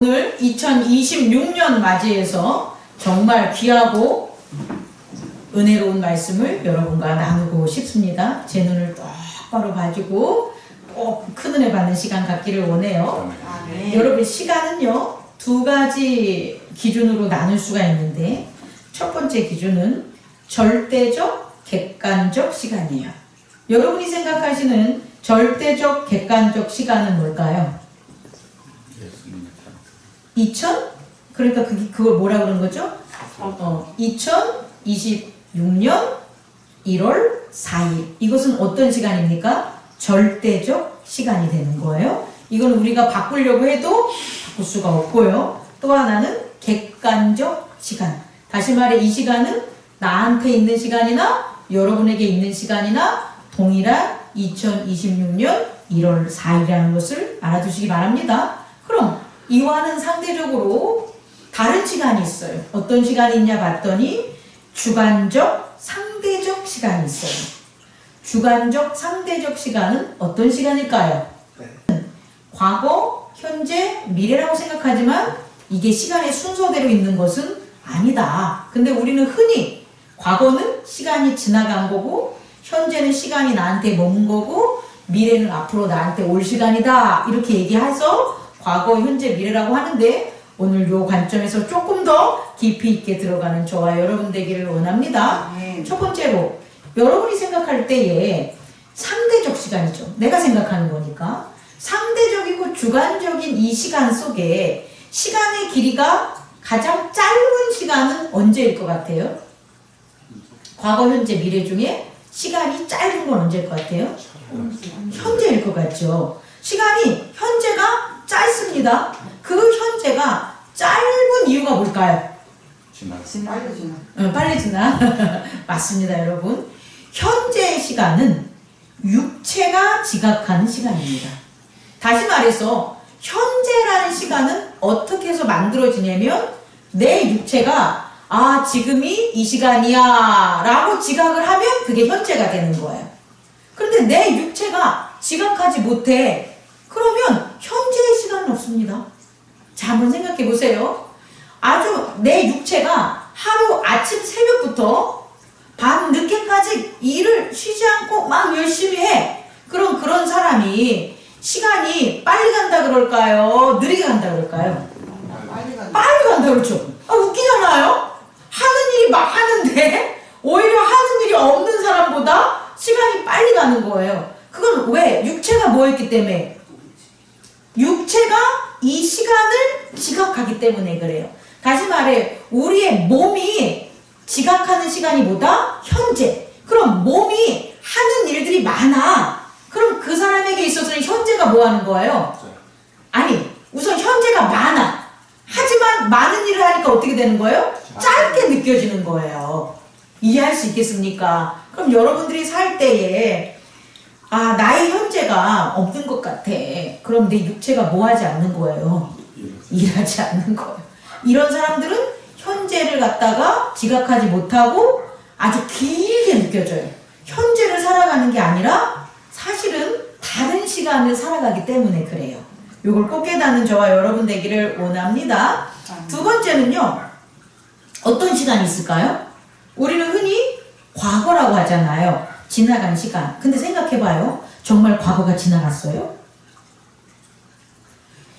오늘 2026년 맞이해서 정말 귀하고 은혜로운 말씀을 여러분과 나누고 싶습니다. 제 눈을 똑바로 봐주고 꼭 큰 은혜 받는 시간 갖기를 원해요. 여러분, 시간은요, 두 가지 기준으로 나눌 수가 있는데, 첫 번째 기준은 절대적, 객관적 시간이에요. 여러분이 생각하시는 절대적, 객관적 시간은 뭘까요? 그러니까 그걸 뭐라 그런 거죠? 2026년 1월 4일. 이것은 어떤 시간입니까? 절대적 시간이 되는 거예요. 이건 우리가 바꾸려고 해도 바꿀 수가 없고요. 또 하나는 객관적 시간. 다시 말해, 이 시간은 나한테 있는 시간이나 여러분에게 있는 시간이나 동일한 2026년 1월 4일이라는 것을 알아두시기 바랍니다. 그럼 이와는 상대적으로 다른 시간이 있어요. 어떤 시간이 있냐 봤더니 주관적, 상대적 시간이 있어요. 주관적, 상대적 시간은 어떤 시간일까요? 과거, 현재, 미래라고 생각하지만 이게 시간의 순서대로 있는 것은 아니다. 근데 우리는 흔히 과거는 시간이 지나간 거고, 현재는 시간이 나한테 머문 거고, 미래는 앞으로 나한테 올 시간이다. 이렇게 얘기해서 과거, 현재, 미래라고 하는데, 오늘 요 관점에서 조금 더 깊이 있게 들어가는 저와 여러분 되기를 원합니다. 첫 번째로, 여러분이 생각할 때에 상대적 시간이죠. 내가 생각하는 거니까. 상대적이고 주관적인 이 시간 속에 시간의 길이가 가장 짧은 시간은 언제일 것 같아요? 과거, 현재, 미래 중에 시간이 짧은 건 언제일 것 같아요? 현재일 것 같죠. 시간이 현재가 짧습니다. 그 현재가 짧은 이유가 뭘까요? 빨리 지나. 맞습니다, 여러분. 현재의 시간은 육체가 지각하는 시간입니다. 다시 말해서 현재라는 시간은 어떻게 해서 만들어지냐면 내 육체가 지금이 이 시간이야 라고 지각을 하면 그게 현재가 되는 거예요. 그런데 내 육체가 지각하지 못해. 그러면 현재의 시간은 없습니다. 자, 한번 생각해 보세요. 아주 내 육체가 하루 아침 새벽부터 밤 늦게까지 일을 쉬지 않고 막 열심히 해. 그럼 그런 사람이 시간이 빨리 간다 그럴까요? 느리게 간다 그럴까요? 빨리 간다 그렇죠. 웃기잖아요? 하는 일이 많은데 오히려 하는 일이 없는 사람보다 시간이 빨리 가는 거예요. 그건 왜? 육체가 뭐였기 때문에? 육체가 이 시간을 지각하기 때문에 그래요. 다시 말해, 우리의 몸이 지각하는 시간이 뭐다? 현재. 그럼 몸이 하는 일들이 많아. 그럼 그 사람에게 있어서는 현재가 뭐 하는 거예요? 아니, 우선 현재가 많아. 하지만 많은 일을 하니까 어떻게 되는 거예요? 짧게 느껴지는 거예요. 이해할 수 있겠습니까? 그럼 여러분들이 살 때에 나의 현재가 없는 것 같아. 그럼 내 육체가 뭐 하지 않는 거예요? 일하지 않는 거예요. 이런 사람들은 현재를 갖다가 지각하지 못하고 아주 길게 느껴져요. 현재를 살아가는 게 아니라 사실은 다른 시간을 살아가기 때문에 그래요. 이걸 꼭 깨닫는 저와 여러분 되기를 원합니다. 두 번째는요, 어떤 시간이 있을까요? 우리는 흔히 과거라고 하잖아요. 지나간 시간. 근데 생각해봐요. 정말 과거가 지나갔어요?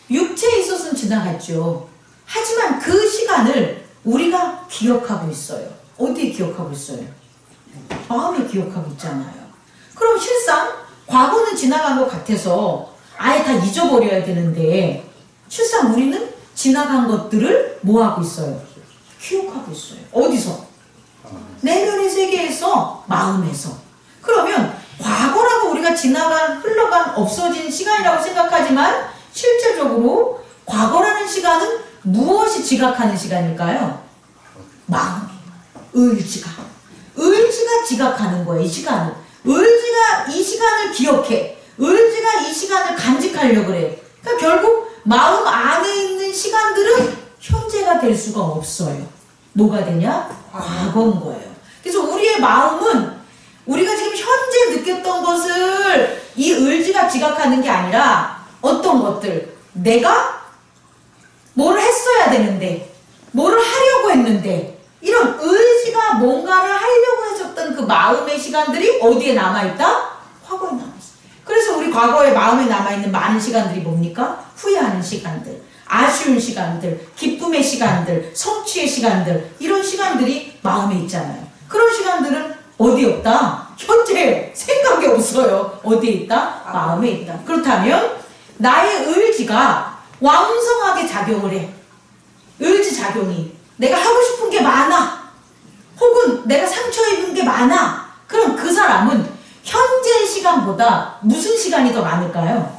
육체에 있어서는 지나갔죠. 하지만 그 시간을 우리가 기억하고 있어요. 어디에 기억하고 있어요? 마음에 기억하고 있잖아요. 그럼 실상 과거는 지나간 것 같아서 아예 다 잊어버려야 되는데, 실상 우리는 지나간 것들을 뭐 하고 있어요? 기억하고 있어요. 어디서? 내면의 세계에서, 마음에서. 그러면 과거라고 우리가 지나간, 흘러간, 없어진 시간이라고 생각하지만 실제적으로 과거라는 시간은 무엇이 지각하는 시간일까요? 마음이, 의지가 지각하는 거예요. 이 시간을. 의지가 이 시간을 기억해. 의지가 이 시간을 간직하려고 그래. 그러니까 결국 마음 안에 있는 시간들은 현재가 될 수가 없어요. 뭐가 되냐? 과거인 거예요. 그래서 우리의 마음은 우리가 지금 현재 느꼈던 것을 이 의지가 지각하는 게 아니라 어떤 것들, 내가 해야 되는데, 뭐를 하려고 했는데, 이런 의지가 뭔가를 하려고 했었던 그 마음의 시간들이 어디에 남아있다? 과거에 남아있어. 그래서 우리 과거에 마음에 남아있는 많은 시간들이 뭡니까? 후회하는 시간들, 아쉬운 시간들, 기쁨의 시간들, 성취의 시간들, 이런 시간들이 마음에 있잖아요. 그런 시간들은 어디 없다? 현재 생각이 없어요. 어디에 있다? 마음에 있다. 그렇다면 나의 의지가 왕성하게 작용을 해. 의지 작용이 내가 하고 싶은 게 많아, 혹은 내가 상처 입은 게 많아. 그럼 그 사람은 현재의 시간보다 무슨 시간이 더 많을까요?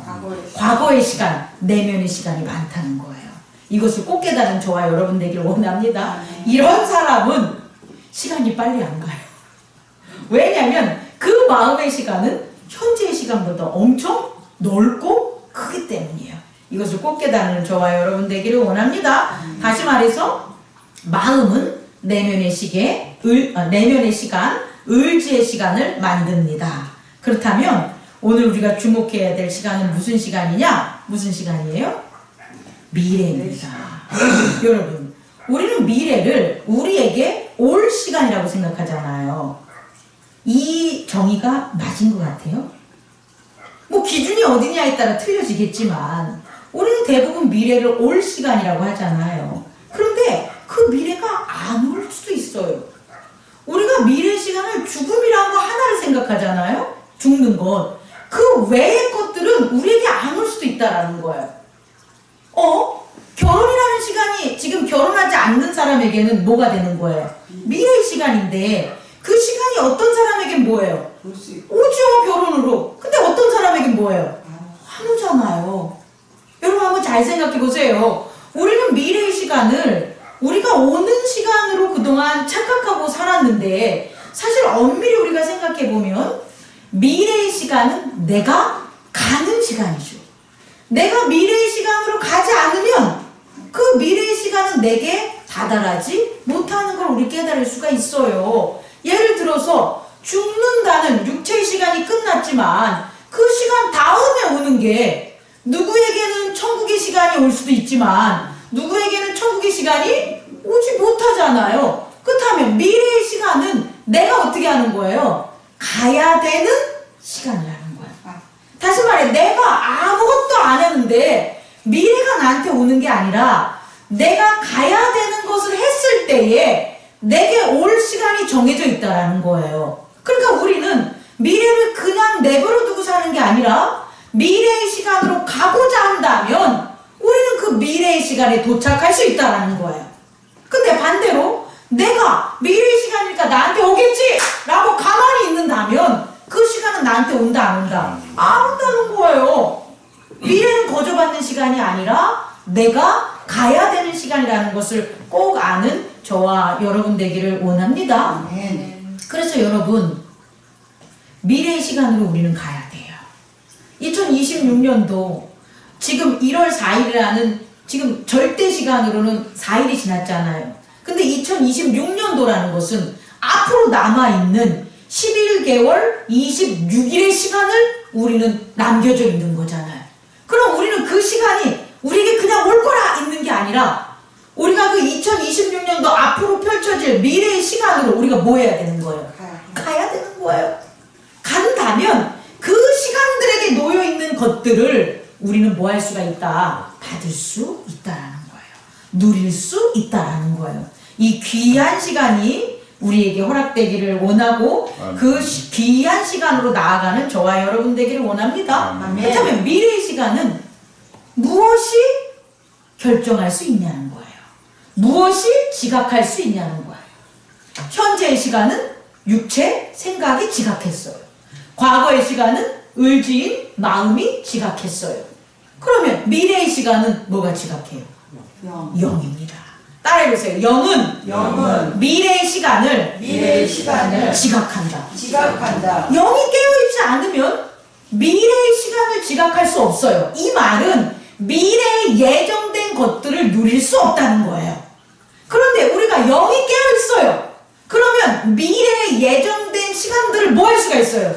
과거의 시간, 내면의 시간이 많다는 거예요. 이것을 꼭 깨달은 저와 여러분 되기를 원합니다. 이런 사람은 시간이 빨리 안 가요. 왜냐하면 그 마음의 시간은 현재의 시간보다 엄청 넓고 크기 때문이에요. 이것을 꼭 깨달은 저와 여러분 되기를 원합니다. 다시 말해서 마음은 내면의 시간, 의지의 시간을 만듭니다. 그렇다면 오늘 우리가 주목해야 될 시간은 무슨 시간이냐? 무슨 시간이에요? 미래입니다. 여러분, 우리는 미래를 우리에게 올 시간이라고 생각하잖아요. 이 정의가 맞은 것 같아요? 뭐 기준이 어디냐에 따라 틀려지겠지만 우리는 대부분 미래를 올 시간이라고 하잖아요. 그런데 그 미래가 안 올 수도 있어요. 우리가 미래 시간을 죽음이라는 거 하나를 생각하잖아요. 죽는 것. 그 외의 것들은 우리에게 안 올 수도 있다라는 거예요. 결혼이라는 시간이 지금 결혼하지 않는 사람에게는 뭐가 되는 거예요? 미래의 시간인데 그 시간이 어떤 사람에겐 뭐예요? 오죠, 결혼으로. 근데 어떤 사람에겐 뭐예요? 안 오잖아요. 여러분 한번 잘 생각해 보세요. 우리는 미래의 시간을 우리가 오는 시간으로 그동안 착각하고 살았는데, 사실 엄밀히 우리가 생각해 보면 미래의 시간은 내가 가는 시간이죠. 내가 미래의 시간으로 가지 않으면 그 미래의 시간은 내게 다다라지 못하는 걸 우리 깨달을 수가 있어요. 예를 들어서 죽는다는 육체의 시간이 끝났지만 그 시간 다음에 오는 게 누구에게는 천국의 시간이 올 수도 있지만 누구에게는 천국의 시간이 오지 못하잖아요. 그렇다면 미래의 시간은 내가 어떻게 하는 거예요? 가야 되는 시간이라는 거예요. 다시 말해, 내가 아무것도 안 했는데 미래가 나한테 오는 게 아니라 내가 가야 되는 것을 했을 때에 내게 올 시간이 정해져 있다라는 거예요. 그러니까 우리는 미래를 그냥 내버려 두고 사는 게 아니라 미래의 시간으로 가고자 한다면 우리는 그 미래의 시간에 도착할 수 있다라는 거예요. 근데 반대로 내가 미래의 시간이니까 나한테 오겠지 라고 가만히 있는다면 그 시간은 나한테 온다 안 온다? 안 온다는 거예요. 미래는 거저받는 시간이 아니라 내가 가야 되는 시간이라는 것을 꼭 아는 저와 여러분 되기를 원합니다. 그래서 여러분, 미래의 시간으로 우리는 가야 돼요. 2026년도 지금 1월 4일이라는 지금 절대 시간으로는 4일이 지났잖아요. 근데 2026년도라는 것은 앞으로 남아있는 11개월 26일의 시간을 우리는 남겨져 있는 거잖아요. 그럼 우리는 그 시간이 우리에게 그냥 올 거라 있는 게 아니라 우리가 그 2026년도 앞으로 펼쳐질 미래의 시간으로 우리가 뭐 해야 되는 거예요? 가야 되는 거예요. 간다면 그 시간들에게 놓여있는 것들을 우리는 뭐 할 수가 있다? 받을 수 있다라는 거예요. 누릴 수 있다라는 거예요. 이 귀한 시간이 우리에게 허락되기를 원하고 그 귀한 시간으로 나아가는 저와 여러분 되기를 원합니다. 그렇다면 미래의 시간은 무엇이 결정할 수 있냐는 거예요. 무엇이 지각할 수 있냐는 거예요. 현재의 시간은 육체, 생각이 지각했어요. 과거의 시간은 의지인 마음이 지각했어요. 그러면 미래의 시간은 뭐가 지각해요? 영입니다. 따라해보세요. 영은 미래의 시간을 지각한다. 영이 깨어있지 않으면 미래의 시간을 지각할 수 없어요. 이 말은 미래에 예정된 것들을 누릴 수 없다는 거예요. 그런데 우리가 영이 깨어있어요. 그러면 미래에 예정된 시간들을 뭐 할 수가 있어요?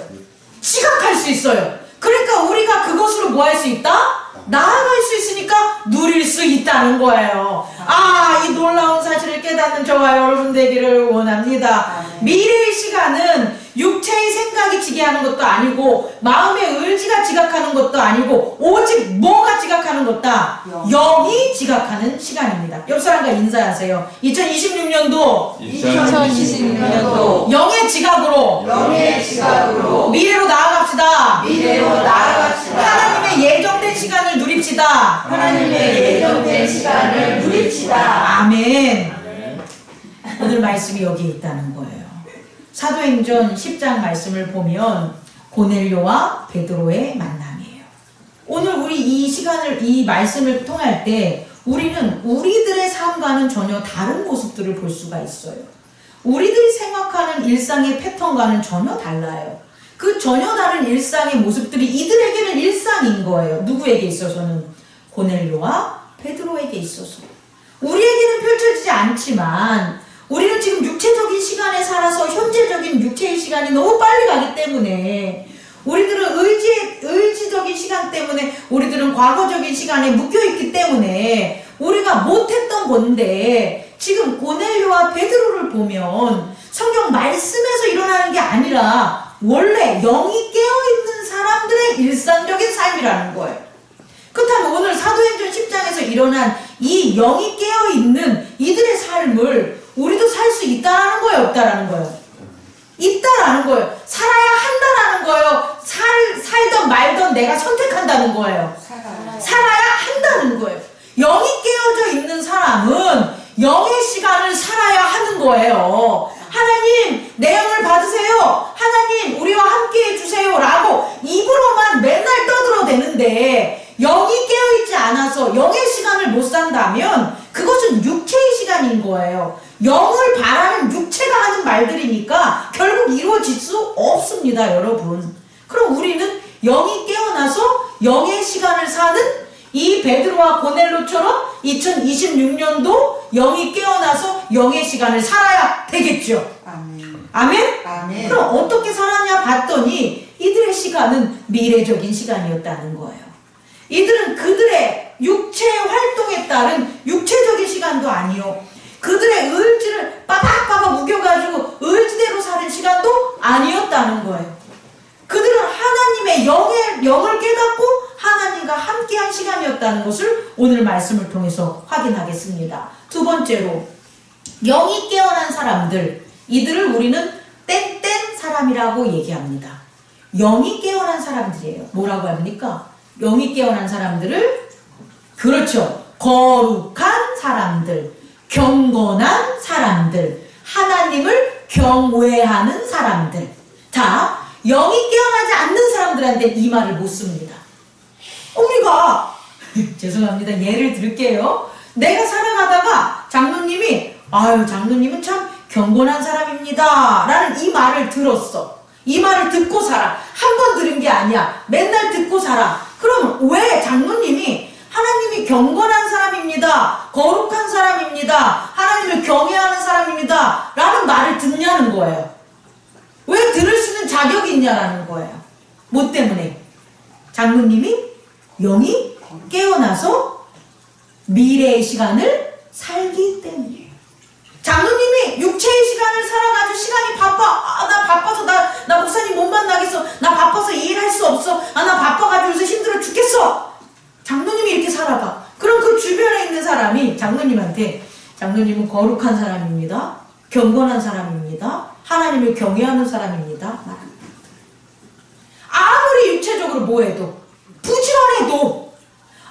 지각할 수 있어요. 그러니까 우리가 그것으로 뭐 할 수 있다? 나아갈 수 있으니까 누릴 수 있다는 거예요. 이 놀라운 사실을 깨닫는 저와 여러분 되기를 원합니다. 미래의 시간은 육체의 생각이 지배하는 것도 아니고 마음의 의지가 지각하는 것도 아니고 오직 뭐가 지각하는 것다? 영이 지각하는 시간입니다. 옆 사람과 인사하세요. 2026년도 영의 지각으로 미래로 나아갑시다. 하나님의 예정된 시간을 누립시다. 아멘. 오늘 말씀이 여기에 있다는 거예요. 사도행전 10장 말씀을 보면 고넬료와 베드로의 만남이에요. 오늘 우리 이 말씀을 통할 때 우리는 우리들의 삶과는 전혀 다른 모습들을 볼 수가 있어요. 우리들이 생각하는 일상의 패턴과는 전혀 달라요. 그 전혀 다른 일상의 모습들이 이들에게는 일상인 거예요. 누구에게 있어서는? 고넬료와 베드로에게 있어서. 우리에게는 펼쳐지지 않지만 우리는 지금 육체적인 시간에 살아서 현재적인 육체의 시간이 너무 빨리 가기 때문에 우리들은 의지적인 시간 때문에 우리들은 과거적인 시간에 묶여있기 때문에 우리가 못했던 건데 지금 고넬료와 베드로를 보면 성경 말씀에서 일어나는 게 아니라 원래 영이 깨어있는 사람들의 일상적인 삶이라는 거예요. 그렇다면 오늘 사도행전 10장에서 일어난 이 영이 깨어있는 이들의 삶을 우리도 살 수 있다라는 거예요, 없다라는 거예요? 있다라는 거예요. 살아야 한다라는 거예요. 살던 말던 내가 선택한다는 거예요. 살아야 한다는 거예요. 영이 깨어져 있는 사람은 영의 시간을 살아야 하는 거예요. 하나님 내 영을 받으세요. 하나님 우리와 함께 해주세요 라고 입으로만 맨날 떠들어대는데 영이 깨어있지 않아서 영의 시간을 못 산다면 그것은 육체의 시간인 거예요. 영을 바라는 육체가 하는 말들이니까 결국 이루어질 수 없습니다, 여러분. 그럼 우리는 영이 깨어나서 영의 시간을 사는 이 베드로와 고넬료처럼 2026년도 영이 깨어나서 영의 시간을 살아야 되겠죠. 아멘. 아멘? 아멘. 그럼 어떻게 살았냐 봤더니 이들의 시간은 미래적인 시간이었다는 거예요. 이들은 그들의 육체 활동에 따른 육체적인 시간도 아니요. 그들의 의지를 빠박빠박 우겨가지고 의지대로 사는 시간도 아니었다는 거예요. 그들은 하나님의 영을 깨닫고 하나님과 함께한 시간이었다는 것을 오늘 말씀을 통해서 확인하겠습니다. 두 번째로 영이 깨어난 사람들, 이들을 우리는 땡땡 사람이라고 얘기합니다. 영이 깨어난 사람들이에요. 뭐라고 합니까? 영이 깨어난 사람들을, 그렇죠, 거룩한 사람들, 경건한 사람들, 하나님을 경외하는 사람들. 자, 영이 깨어나지 않는 사람들한테 이 말을 못 씁니다. 우리가 죄송합니다. 예를 들게요. 내가 살아가다가 장로님이 장로님은 참 경건한 사람입니다 라는 이 말을 들었어. 이 말을 듣고 살아. 한 번 들은 게 아니야. 맨날 듣고 살아. 그럼 왜 장로님이 하나님이 경건한 사람입니다, 거룩한 사람입니다, 하나님을 경외하는 사람입니다 라는 말을 듣냐는 거예요. 왜 들을 수 있는 자격이 있냐라는 거예요. 뭐 때문에? 장로님이 영이 깨어나서 미래의 시간을 살기 때문이에요. 장로님이 육체의 시간을 살아가지고 시간이 바빠. 나 바빠서 나 목사님 못 만나겠어. 나 바빠서 이 일 할 수 없어. 나 바빠가지고 요새 힘들어 죽겠어. 장로님이 이렇게 살아가. 그럼 그 주변에 있는 사람이 장로님한테 장로님은 거룩한 사람입니다, 경건한 사람입니다, 하나님을 경외하는 사람입니다 말합니다. 아무리 육체적으로 뭐해도, 부지런해도,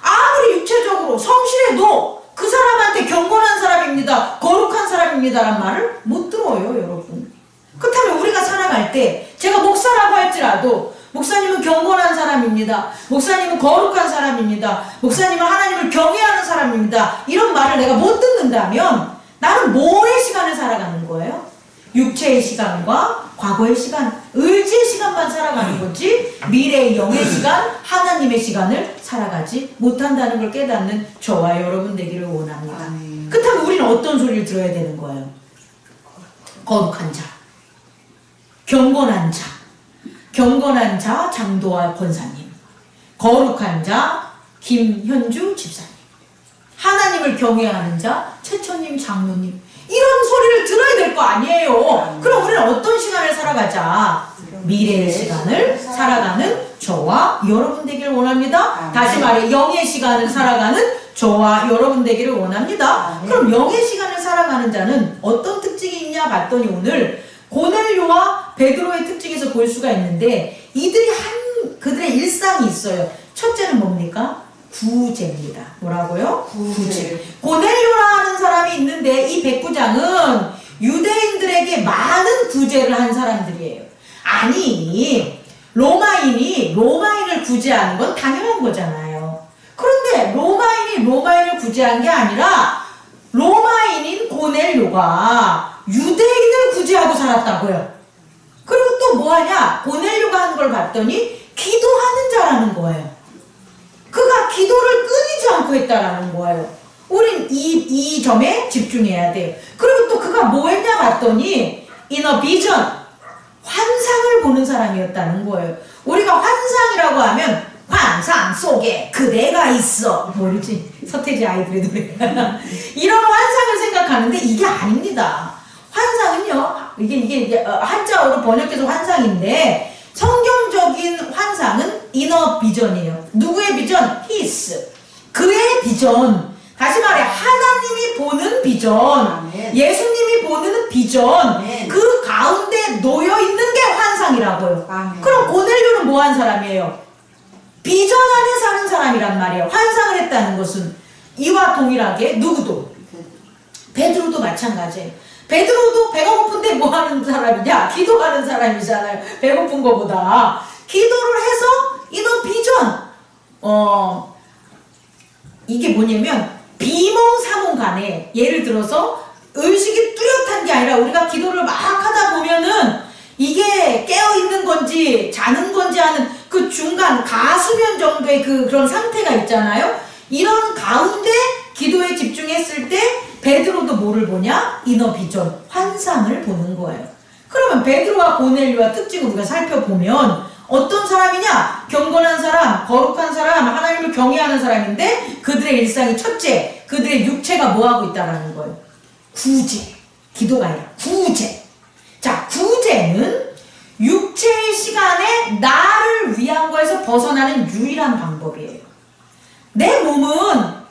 아무리 육체적으로 성실해도 그 사람한테 경건한 사람입니다, 거룩한 사람입니다 라는 말을 못 들어요, 여러분. 그렇다면 우리가 살아갈 때 제가 목사라고 할지라도 목사님은 경건한 사람입니다, 목사님은 거룩한 사람입니다, 목사님은 하나님을 경외하는 사람입니다 이런 말을 내가 못 듣는다면 나는 뭐의 시간을 살아가는 거예요? 육체의 시간과 과거의 시간, 의지의 시간만 살아가는 거지 미래의 영의 시간, 하나님의 시간을 살아가지 못한다는 걸 깨닫는 저와 여러분 되기를 원합니다. 그렇다면 우리는 어떤 소리를 들어야 되는 거예요? 거룩한 자, 경건한 자, 경건한 자 장도와 권사님, 거룩한 자 김현주 집사님. 하나님을 경외하는 자 최천님 장로님. 이런 소리를 들어야 될 거 아니에요. 그럼 우리는 어떤 시간을 살아가자? 미래의 시간을 살아가는 저와 여러분 되기를 원합니다. 다시 말해 영의 시간을 살아가는 저와 여러분 되기를 원합니다. 그럼 영의 시간을 살아가는 자는 어떤 특징이 있냐 봤더니 오늘 고넬료와 베드로의 특징에서 볼 수가 있는데 이들이 그들의 일상이 있어요. 첫째는 뭡니까? 구제입니다. 뭐라고요? 구제. 고넬료라는 사람이 있는데 이 백부장은 유대인들에게 많은 구제를 한 사람들이에요. 아니 로마인이 로마인을 구제하는 건 당연한 거잖아요. 그런데 로마인이 로마인을 구제한 게 아니라 로마인인 고넬료가 유대인을 구제하고 살았다고요. 그리고 또 뭐하냐? 고넬료가 하는 걸 봤더니 기도하는 자라는 거예요. 그가 기도를 끊이지 않고 했다라는 거예요. 우린 이 점에 집중해야 돼요. 그리고 또 그가 뭐 했냐 봤더니 in a vision, 환상을 보는 사람이었다는 거예요. 우리가 환상이라고 하면 환상 속에 그대가 있어. 모르지? 서태지 아이들의 노래. 이런 환상을 생각하는데 이게 아닙니다. 환상은요, 이게 한자어로 번역해서 환상인데 성경적인 환상은 inner vision이에요. 누구의 비전? his. 그의 비전. 다시 말해 하나님이 보는 비전. 아멘. 예수님이 보는 비전. 아멘. 그 가운데 놓여있는 게 환상이라고요. 아멘. 그럼 고넬료는 뭐한 사람이에요? 비전 안에 사는 사람이란 말이에요. 환상을 했다는 것은 이와 동일하게 누구도 베드로도 마찬가지예요. 베드로도 배가 고픈데 뭐 하는 사람이냐? 기도하는 사람이잖아요. 배고픈 거보다. 기도를 해서 이너 비전. 이게 뭐냐면 비몽사몽 간에 예를 들어서 의식이 뚜렷한 게 아니라 우리가 기도를 막 하다 보면은 이게 깨어있는 건지 자는 건지 하는 그 중간 가수면 정도의 그런 상태가 있잖아요. 이런 가운데 기도에 집중했을 때 베드로도 뭐를 보냐? 이너 비전, 환상을 보는 거예요. 그러면 베드로와 고넬료와 특징을 우리가 살펴보면 어떤 사람이냐? 경건한 사람, 거룩한 사람, 하나님을 경외하는 사람인데 그들의 일상이 첫째, 그들의 육체가 뭐하고 있다라는 거예요? 구제. 기도가 아니라 구제. 자, 구제는 육체의 시간에 나를 위한 거에서 벗어나는 유일한 방법이에요. 내 몸은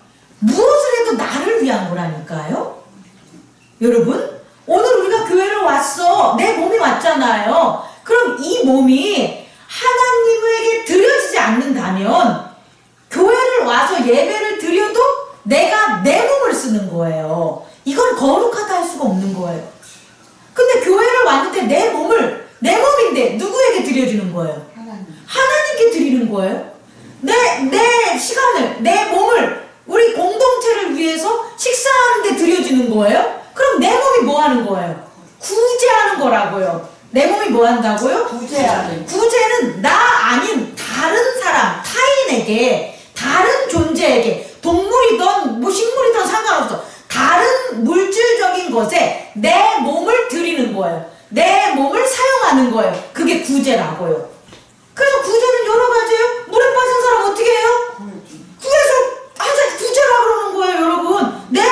무엇을 해도 나를 위한 거라니까요. 여러분, 오늘 우리가 교회를 왔어. 내 몸이 왔잖아요. 그럼 이 몸이 하나님에게 드려지지 않는다면 교회를 와서 예배를 드려도 내가 내 몸을 쓰는 거예요. 이건 거룩하다 할 수가 없는 거예요. 근데 교회를 왔는데 내 몸인데 누구에게 드려주는 거예요? 하나님께 드리는 거예요. 내 시간을, 내 몸을 우리 공동체를 위해서 식사하는 데 드려주는 거예요? 그럼 내 몸이 뭐 하는 거예요? 구제하는 거라고요. 내 몸이 뭐 한다고요? 구제하는. 구제는 나 아닌 다른 사람, 타인에게, 다른 존재에게, 동물이든 뭐 식물이든 상관없어. 다른 물질적인 것에 내 몸을 드리는 거예요. 내 몸을 사용하는 거예요. 그게 구제라고요. 그래서 구제는 여러 가지예요. 물에 빠진 사람 어떻게 해요? 구해서 하자, 구제라 그러는 거예요, 여러분. 내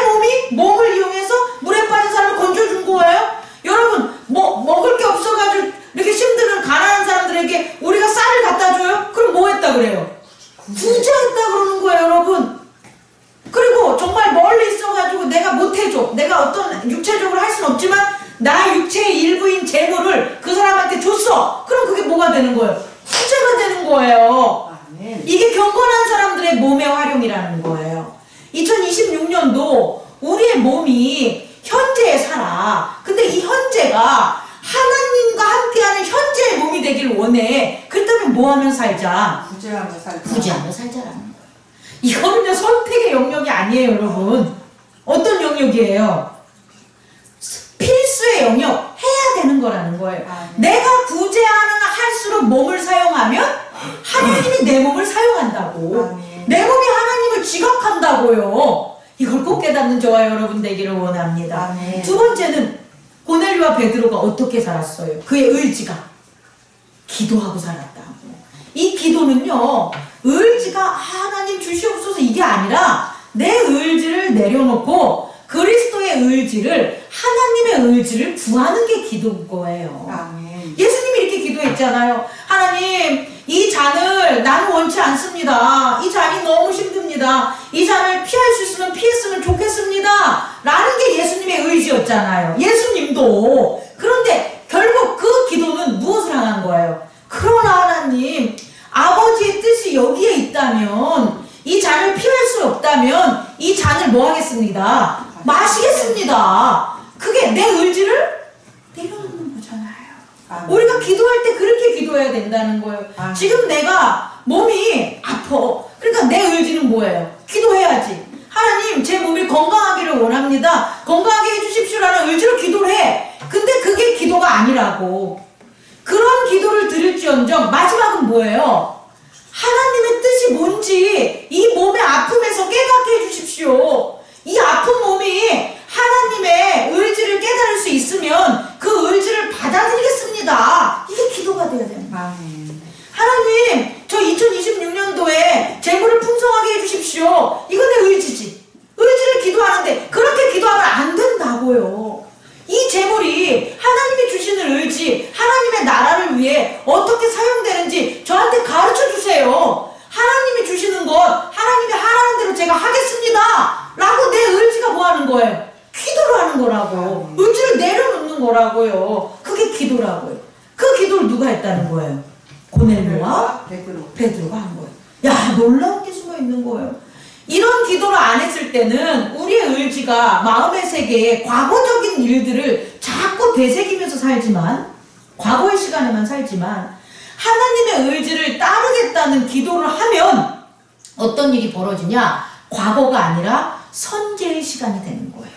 몸을 이용해서 물에 빠진 사람을 건져준 거예요. 여러분, 먹을 게 없어가지고 이렇게 힘드는 가난한 사람들에게 우리가 쌀을 갖다 줘요? 그럼 뭐 했다 그래요? 구제했다 그러는 거예요, 여러분. 그리고 정말 멀리 있어가지고 내가 못해줘. 내가 어떤 육체적으로 할 수는 없지만 나의 육체의 일부인 재물을 그 사람한테 줬어. 그럼 그게 뭐가 되는 거예요? 구제가 되는 거예요. 이게 경건한 사람들의 몸의 활용이라는 거예요. 2026년도 우리의 몸이 현재에 살아. 근데 이 현재가 하나님과 함께하는 현재의 몸이 되길 원해. 그렇다면 뭐 하면 살자? 구제하며 살자. 구제하며 살자라는 거예요. 이거는요 선택의 영역이 아니에요, 여러분. 어떤 영역이에요? 필수의 영역, 해야 되는 거라는 거예요. 내가 구제하는 할수록 몸을 사용하면 하나님이 내 몸을 사용한다고. 내 몸이 하나님을 지각한다고요. 이걸 꼭 깨닫는 저와 여러분 되기를 원합니다. 두 번째는 고넬료와 베드로가 어떻게 살았어요? 그의 의지가 기도하고 살았다고. 이 기도는요, 의지가 하나님 주시옵소서 이게 아니라 내 의지를 내려놓고 그리스도의 의지를, 하나님의 의지를 구하는 게 기도인 거예요. 아멘. 예수님이 이렇게 기도했잖아요. 하나님, 이 잔을 나는 원치 않습니다. 이 잔이 너무 힘듭니다. 이 잔을 피할 수 있으면 피했으면 좋겠습니다. 라는 게 예수님의 의지였잖아요. 예수님도. 그런데 결국 그 기도는 무엇을 향한 거예요? 그러나 하나님, 아버지의 뜻이 여기에 있다면, 이 잔을 피할 수 없다면 이 잔을 뭐 하겠습니다? 마시겠습니다. 그게 내 의지를 내려놓는 거잖아요. 우리가 기도할 때 그렇게 기도해야 된다는 거예요. 지금 내가 몸이 아파. 그러니까 내 의지는 뭐예요? 기도해야지. 하나님, 제 몸이 건강하기를 원합니다. 건강하게 해주십시오라는 의지로 기도를 해. 근데 그게 기도가 아니라고. 그런 기도를 드릴지언정 마지막은 뭐예요? 하나님의 뜻이 뭔지 이 몸의 아픔에서 깨닫게 해주십시오. 이 아픈 몸이 하나님의 의지를 깨달을 수 있으면 그 의지를 받아들이겠습니다. 이게 기도가 되어야 됩니다. 하나님, 저 2026년도에 재물을 풍성하게 해주십시오. 이건 내 의지지. 의지를 기도하는데 그렇게 기도하면 안 된다고요. 이 재물이 하나님이 주시는 의지, 하나님의 나라를 위해 어떻게 사용되는지 저한테 가르쳐 주세요. 하나님이 주시는 것, 하나님이 하라는 대로 제가 하겠습니다. 라고 내 의지가 뭐 하는 거예요? 기도를 하는 거라고. 의지를 내려놓는 거라고요. 그게 기도라고요. 그 기도를 누가 했다는 거예요? 고넬료와 베드로가 한 거예요. 야, 놀라운 게 숨어 있는 거예요. 이런 기도를 안 했을 때는 우리의 의지가 마음의 세계에 과거적인 일들을 자꾸 되새기면서 살지만, 과거의 시간에만 살지만, 하나님의 의지를 따르겠다는 기도를 하면 어떤 일이 벌어지냐? 과거가 아니라 선제의 시간이 되는 거예요.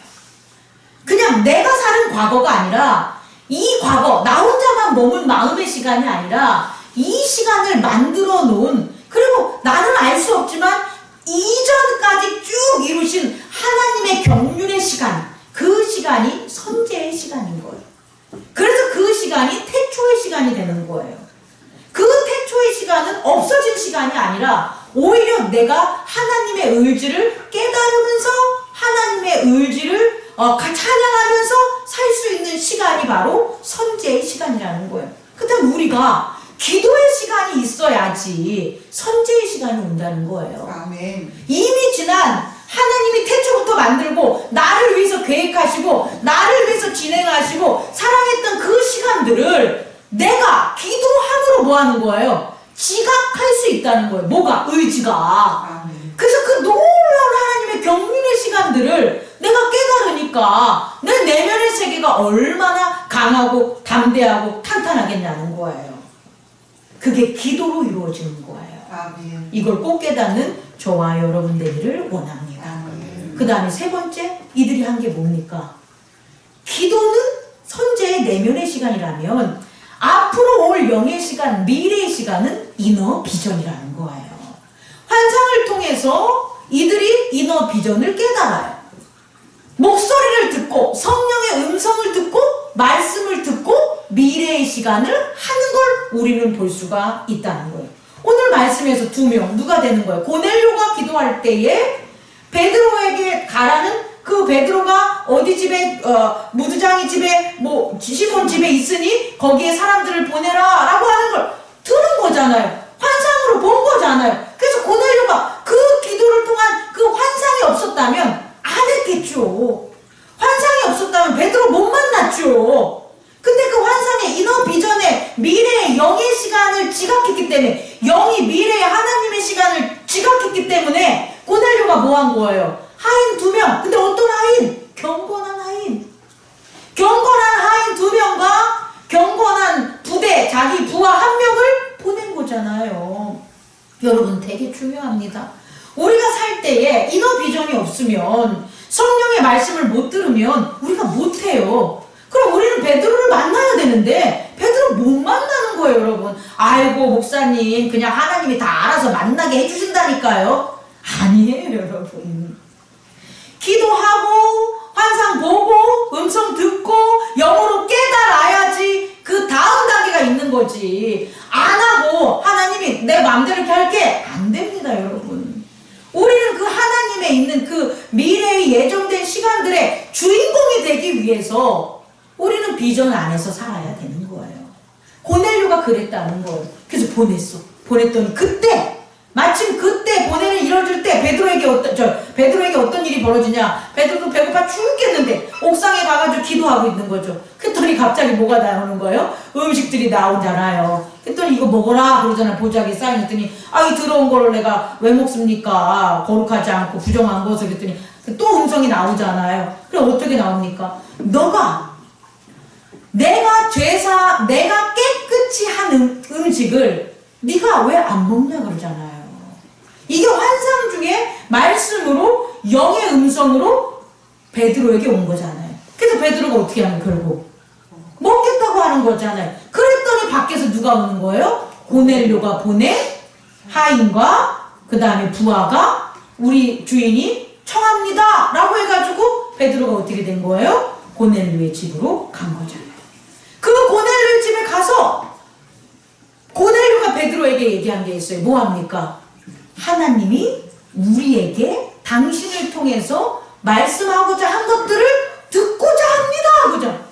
그냥 내가 사는 과거가 아니라 이 과거, 나 혼자만 머문 마음의 시간이 아니라 이 시간을 만들어 놓은, 그리고 나는 알 수 없지만 이전까지 쭉 이루신 하나님의 경륜의 시간, 그 시간이 선제의 시간인 거예요. 그래서 그 시간이 태초의 시간이 되는 거예요. 그 태초의 시간은 없어진 시간이 아니라 오히려 내가 하나님의 의지를 깨달으면서 하나님의 의지를 찬양하면서 살 수 있는 시간이 바로 선제의 시간이라는 거예요. 그렇다면 우리가 기도의 시간이 있어야지 선제의 시간이 온다는 거예요. 아멘. 이미 지난 하나님이 태초부터 만들고 나를 위해서 계획하시고 나를 위해서 진행하시고 사랑했던 그 시간들을 내가 기도함으로 뭐 하는 거예요? 지각할 수 있다는 거예요. 뭐가? 의지가. 아멘. 그래서 그 놀라운 하나님의 경륜의 시간들을 내가 깨달으니까 내 내면의 세계가 얼마나 강하고 담대하고 탄탄하겠냐는 거예요. 그게 기도로 이루어지는 거예요. 아멘. 이걸 꼭 깨닫는 저와 여러분 되기를 원합니다. 그 다음에 세 번째, 이들이 한 게 뭡니까? 기도는 선제의 내면의 시간이라면 앞으로 올 영의 시간, 미래의 시간은 이너 비전이라는 거예요. 환상을 통해서 이들이 이너 비전을 깨달아요. 목소리를 듣고 성령의 음성을 듣고 말씀을 듣고 미래의 시간을 하는 걸 우리는 볼 수가 있다는 거예요. 오늘 말씀에서 두 명 누가 되는 거예요? 고넬료가 기도할 때에 베드로에게 가라는, 그 베드로가 어디 집에 무두장이 집에 뭐 시몬 집에 있으니 거기에 사람들을 보내라 라고 하는 걸 들은 거잖아요. 환상으로 본 거잖아요. 그래서 고넬료가 그 기도를 통한 그 환상이 없었다면 안 했겠죠. 환상이 없었다면 베드로 못 만났죠. 근데 그 환상의 이너 비전의 미래의 영의 시간을 지각했기 때문에, 영이 미래의 하나님의 시간을 지각했기 때문에 고넬료가 뭐 한 거예요? 하인 두 명. 근데 어떤 하인? 경건한 하인. 경건한 하인 두 명과 경건한 부대, 자기 부하 한 명을 보낸 거잖아요. 여러분, 되게 중요합니다. 우리가 살 때에 이너 비전이 없으면, 성령의 말씀을 못 들으면 우리가 못해요. 그럼 우리는 베드로를 만나야 되는데 베드로 못 만나는 거예요, 여러분. 아이고, 목사님, 그냥 하나님이 다 알아서 만나게 해주신다니까요. 아니에요, 여러분. 기도하고 환상 보고 음성 듣고 영으로 깨달아야지 그 다음 단계가 있는 거지. 안 하고 하나님이 위해서 우리는 비전 안에서 살아야 되는 거예요. 고넬료가 그랬다는 거예요. 그래서 보냈어. 보냈더니 그때 마침 그때 보내는 이뤄질 때 베드로에게 어떤 일이 벌어지냐. 베드로도 배고파 죽겠는데 옥상에 가가지고 기도하고 있는 거죠. 그랬더니 갑자기 뭐가 나오는 거예요? 음식들이 나오잖아요. 그랬더니 이거 먹어라 그러잖아. 보자기에 쌓여있더니 이 더러운 거를 내가 왜 먹습니까? 거룩하지 않고 부정한 것을. 그랬더니 또 음성이 나오잖아요. 그럼 어떻게 나옵니까? 내가 깨끗이 한 음식을 네가 왜 안 먹냐 그러잖아요. 이게 환상 중에 말씀으로 영의 음성으로 베드로에게 온 거잖아요. 그래서 베드로가 어떻게 하면 결국 먹겠다고 하는 거잖아요. 그랬더니 밖에서 누가 오는 거예요? 고넬료가 보낸 하인과 그 다음에 부하가 우리 주인이 청합니다 라고 해가지고 베드로가 어떻게 된 거예요? 고넬료의 집으로 간 거잖아요. 그 고넬료의 집에 가서 고넬료가 베드로에게 얘기한 게 있어요. 뭐합니까? 하나님이 우리에게 당신을 통해서 말씀하고자 한 것들을 듣고자 합니다. 그죠?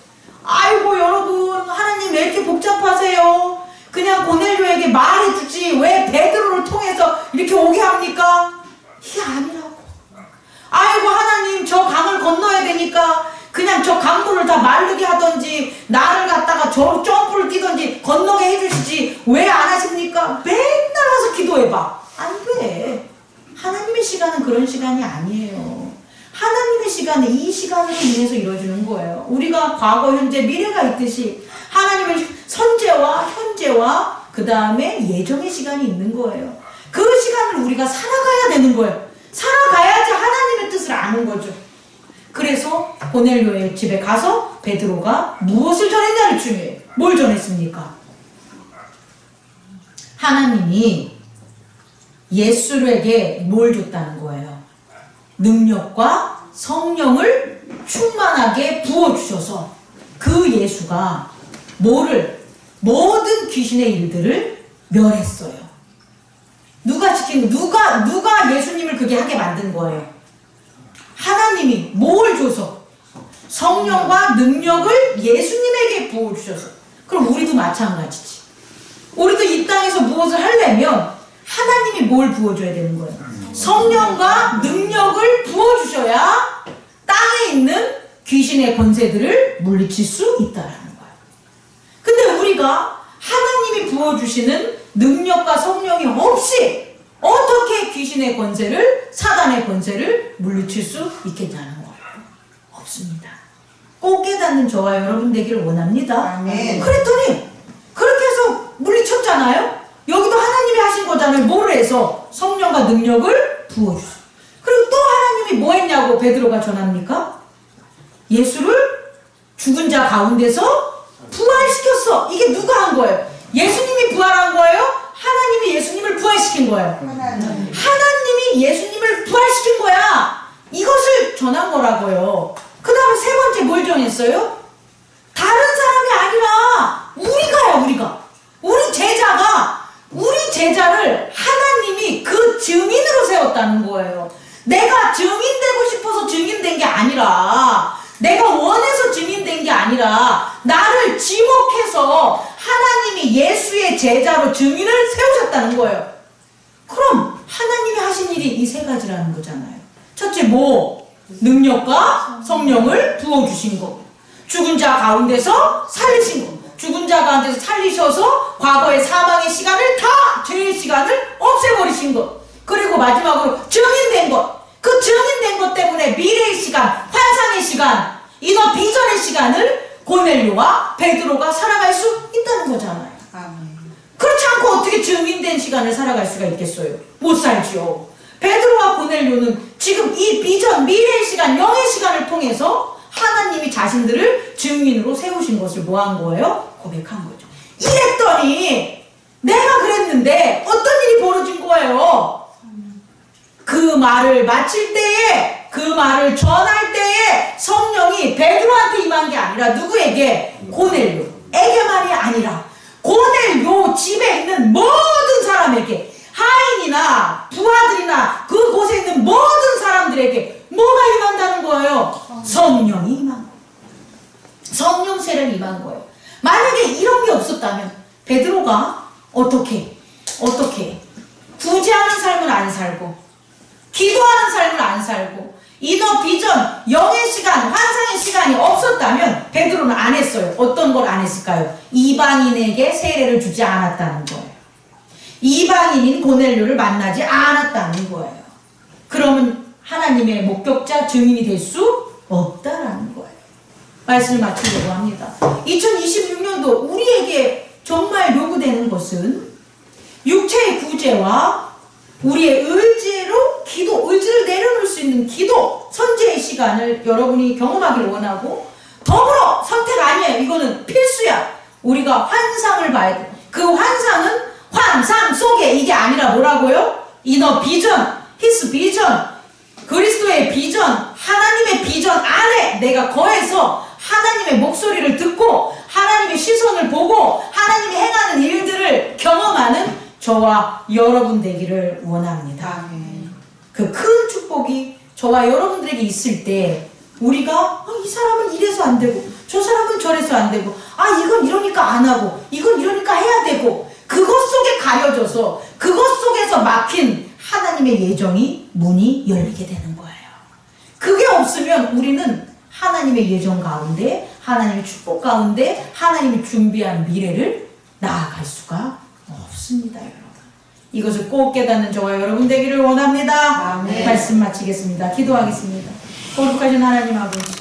아이고 여러분, 하나님 왜 이렇게 복잡하세요? 그냥 고넬료에게 말해주지 왜 베드로를 통해서 이렇게 오게 합니까? 이게 아니라고. 아이고 하나님 저 강을 건너야 되니까 그냥 저 강물을 다 마르게 하던지 나를 갖다가 저 점프를 뛰던지 건너게 해주시지 왜 안 하십니까? 맨날 와서 기도해봐. 안 돼. 하나님의 시간은 그런 시간이 아니에요. 하나님의 시간은 이 시간으로 인해서 이루어지는 거예요. 우리가 과거, 현재, 미래가 있듯이 하나님의 선제와 현재와 그 다음에 예정의 시간이 있는 거예요. 그 시간을 우리가 살아가야 되는 거예요. 살아가야지 하나님의 뜻을 아는 거죠. 그래서 고넬료의 집에 가서 베드로가 무엇을 전했냐를 중요해요. 뭘 전했습니까? 하나님이 예수에게 뭘 줬다는 거예요? 능력과 성령을 충만하게 부어주셔서 그 예수가 모든 귀신의 일들을 멸했어요. 누가 예수님을 그게 하게 만든 거예요? 하나님이 뭘 줘서? 성령과 능력을 예수님에게 부어주셔서. 그럼 우리도 마찬가지지. 우리도 이 땅에서 무엇을 하려면 하나님이 뭘 부어줘야 되는 거예요? 성령과 능력을 부어주셔야 땅에 있는 귀신의 권세들을 물리칠 수 있다라는 거예요. 근데 우리가 하나님이 부어주시는 능력과 성령이 없이 어떻게 귀신의 권세를, 사단의 권세를 물리칠 수 있겠냐는 거예요. 없습니다. 꼭 깨닫는 저와 여러분 되기를 원합니다. 아멘. 그랬더니 그렇게 해서 물리쳤잖아요. 여기도 하나님이 하신 거잖아요. 뭐를 해서? 성령과 능력을 부어주세요. 그리고 또 하나님이 뭐 했냐고 베드로가 전합니까? 예수를 죽은 자 가운데서 부활시켰어. 이게 누가 한 거예요? 예수님이 부활한 거예요? 하나님이 예수님을 부활시킨 거예요? 하나님이 예수님을 부활시킨 거야. 이것을 전한 거라고요. 그 다음에 세 번째 뭘 전했어요? 다른 사람이 아니라 우리가요. 우리 제자를 하나님이 그 증인으로 세웠다는 거예요. 내가 증인되고 싶어서 증인된 게 아니라, 내가 원해서 증인된 게 아니라, 나를 지목해서 하나님이 예수의 제자로 증인을 세우셨다는 거예요. 그럼 하나님이 하신 일이 이 세 가지라는 거잖아요. 첫째 능력과 성령을 부어주신 거. 죽은 자 가운데서 살리신 거. 죽은 자 가운데서 살리셔서 과거의 사망의 시간을 다 죄의 시간을 없애버리신 것. 그리고 마지막으로 증인된 것. 그 증인된 것 때문에 미래의 시간, 환상의 시간, 이런 비전의 시간을 고넬료와 베드로가 살아갈 수 있다는 거잖아요. 그렇지 않고 어떻게 증인된 시간을 살아갈 수가 있겠어요? 못 살지요. 베드로와 고넬료는 지금 이 비전, 미래의 시간, 영의 시간을 통해서 하나님이 자신들을 증인으로 세우신 것을 뭐 한 거예요? 고백한 거죠. 이랬더니 내가 그랬는데 어떤 일이 벌어진 거예요? 그 말을 마칠 때에, 그 말을 전할 때에 성령이 베드로한테 임한 게 아니라 누구에게? 고넬료에게만이 아니라 고넬료 집에 있는 모든 사람에게, 하인이나 부하들이나 그곳에 있는 모든 사람들에게 뭐가 임한다는 거예요? 성령이 임한 거예요. 세례를 임한 거예요. 만약에 이런 게 없었다면 베드로가 어떻게 구제하는 삶을 안 살고 기도하는 삶을 안 살고 인어 비전 영의 시간 환상의 시간이 없었다면 베드로는 안 했어요. 어떤 걸 안 했을까요? 이방인에게 세례를 주지 않았다는 거예요. 이방인인 고넬료를 만나지 않았다는 거예요. 그러면 하나님의 목격자 증인이 될 수 없다라는 거예요. 말씀을 마치려고 합니다. 2026년도 우리에게 정말 요구되는 것은 육체의 구제와 우리의 의지를 내려놓을 수 있는 기도, 선제의 시간을 여러분이 경험하기를 원하고, 더불어 선택 아니에요. 이거는 필수야. 우리가 환상을 봐야 돼. 그 환상은 환상 속에 이게 아니라 뭐라고요? 이너 비전, 히스 비전, 그리스도의 비전, 하나님의 비전 안에 내가 거해서 하나님의 목소리를 듣고 하나님의 시선을 보고 하나님이 행하는 일들을 경험하는 저와 여러분 되기를 원합니다. 그 큰 축복이 저와 여러분들에게 있을 때 우리가 이 사람은 이래서 안 되고 저 사람은 저래서 안 되고 이건 이러니까 안 하고 이건 이러니까 해야 되고 그것 속에 가려져서 그것 속에서 막힌 하나님의 예정이 문이 열리게 되는 거예요. 그게 없으면 우리는 하나님의 예정 가운데 하나님의 축복 가운데 하나님이 준비한 미래를 나아갈 수가 없습니다. 여러분. 이것을 꼭 깨닫는 저와 여러분 되기를 원합니다. 아멘. 말씀 마치겠습니다. 기도하겠습니다. 거룩하신 하나님 아버지,